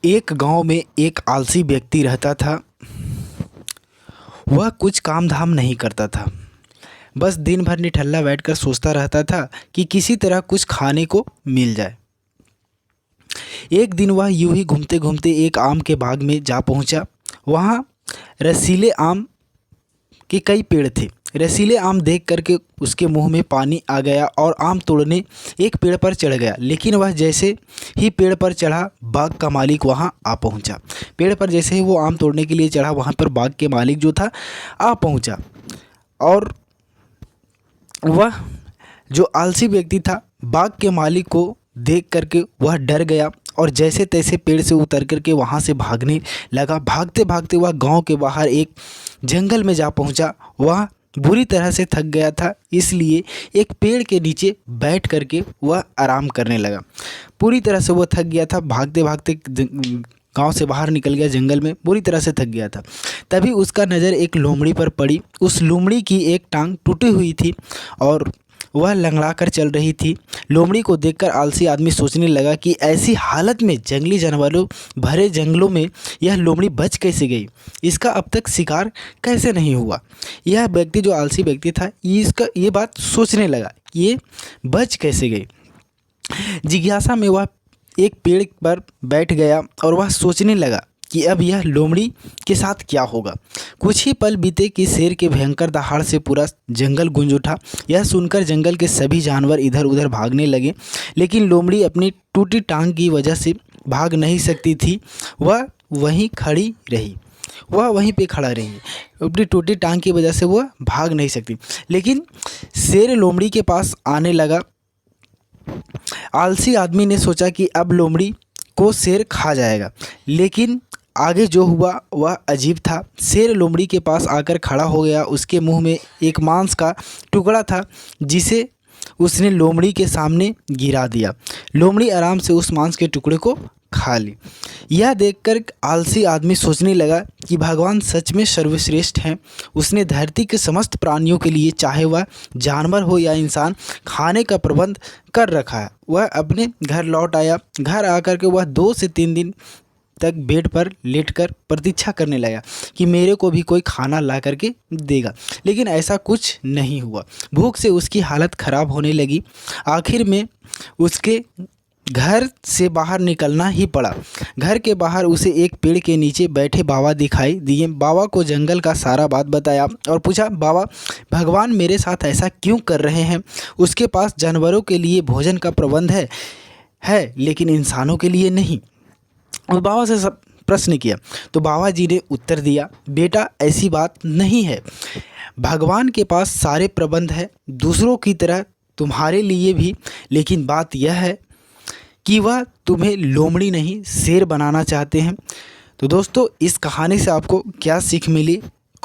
एक गांव में एक आलसी व्यक्ति रहता था। वह कुछ काम धाम नहीं करता था, बस दिन भर निठल्ला बैठकर सोचता रहता था कि किसी तरह कुछ खाने को मिल जाए। एक दिन वह यूं ही घूमते घूमते एक आम के बाग में जा पहुंचा। वहाँ रसीले आम के कई पेड़ थे। रसीले आम देख करके उसके मुंह में पानी आ गया और आम तोड़ने एक पेड़ पर चढ़ गया। लेकिन वह जैसे ही पेड़ पर चढ़ा, बाग का मालिक वहां आ पहुंचा। पेड़ पर जैसे ही वो आम तोड़ने के लिए चढ़ा, वहां पर बाग के मालिक जो था आ पहुंचा। और वह जो आलसी व्यक्ति था, बाग के मालिक को देख करके वह डर गया और जैसे तैसे पेड़ से उतर करके वहाँ से भागने लगा। भागते भागते वह गांव के बाहर एक जंगल में जा पहुँचा। वह बुरी तरह से थक गया था, इसलिए एक पेड़ के नीचे बैठ करके वह आराम करने लगा। पूरी तरह से वह थक गया था, भागते भागते गांव से बाहर निकल गया, जंगल में बुरी तरह से थक गया था। तभी उसका नज़र एक लोमड़ी पर पड़ी। उस लोमड़ी की एक टांग टूटी हुई थी और वह लंगड़ा कर चल रही थी। लोमड़ी को देखकर आलसी आदमी सोचने लगा कि ऐसी हालत में जंगली जानवरों भरे जंगलों में यह लोमड़ी बच कैसे गई, इसका अब तक शिकार कैसे नहीं हुआ। यह व्यक्ति जो आलसी व्यक्ति था, ये बात सोचने लगा कि ये बच कैसे गई। जिज्ञासा में वह एक पेड़ पर बैठ गया और वह सोचने लगा कि अब यह लोमड़ी के साथ क्या होगा। कुछ ही पल बीते कि शेर के भयंकर दहाड़ से पूरा जंगल गूंज उठा। यह सुनकर जंगल के सभी जानवर इधर उधर भागने लगे, लेकिन लोमड़ी अपनी टूटी टांग की वजह से भाग नहीं सकती थी। वह वहीं खड़ी रही, वह वहीं पे खड़ा रही। अपनी टूटी टांग की वजह से वह भाग नहीं सकती। लेकिन शेर लोमड़ी के पास आने लगा। आलसी आदमी ने सोचा कि अब लोमड़ी को शेर खा जाएगा, लेकिन आगे जो हुआ वह अजीब था। शेर लोमड़ी के पास आकर खड़ा हो गया। उसके मुंह में एक मांस का टुकड़ा था, जिसे उसने लोमड़ी के सामने गिरा दिया। लोमड़ी आराम से उस मांस के टुकड़े को खा ली। यह देखकर आलसी आदमी सोचने लगा कि भगवान सच में सर्वश्रेष्ठ हैं। उसने धरती के समस्त प्राणियों के लिए, चाहे वह जानवर हो या इंसान, खाने का प्रबंध कर रखा है। वह अपने घर लौट आया। घर आकर के वह 2 से 3 दिन तक बेड पर लेटकर प्रतीक्षा करने लगा कि मेरे को भी कोई खाना ला करके देगा, लेकिन ऐसा कुछ नहीं हुआ। भूख से उसकी हालत ख़राब होने लगी। आखिर में उसके घर से बाहर निकलना ही पड़ा। घर के बाहर उसे एक पेड़ के नीचे बैठे बाबा दिखाई दिए। बाबा को जंगल का सारा बात बताया और पूछा, बाबा, भगवान मेरे साथ ऐसा क्यों कर रहे हैं? उसके पास जानवरों के लिए भोजन का प्रबंध है लेकिन इंसानों के लिए नहीं। और बाबा से सब प्रश्न किया तो बाबा जी ने उत्तर दिया, बेटा, ऐसी बात नहीं है। भगवान के पास सारे प्रबंध है, दूसरों की तरह तुम्हारे लिए भी। लेकिन बात यह है कि वह तुम्हें लोमड़ी नहीं शेर बनाना चाहते हैं। तो दोस्तों, इस कहानी से आपको क्या सीख मिली?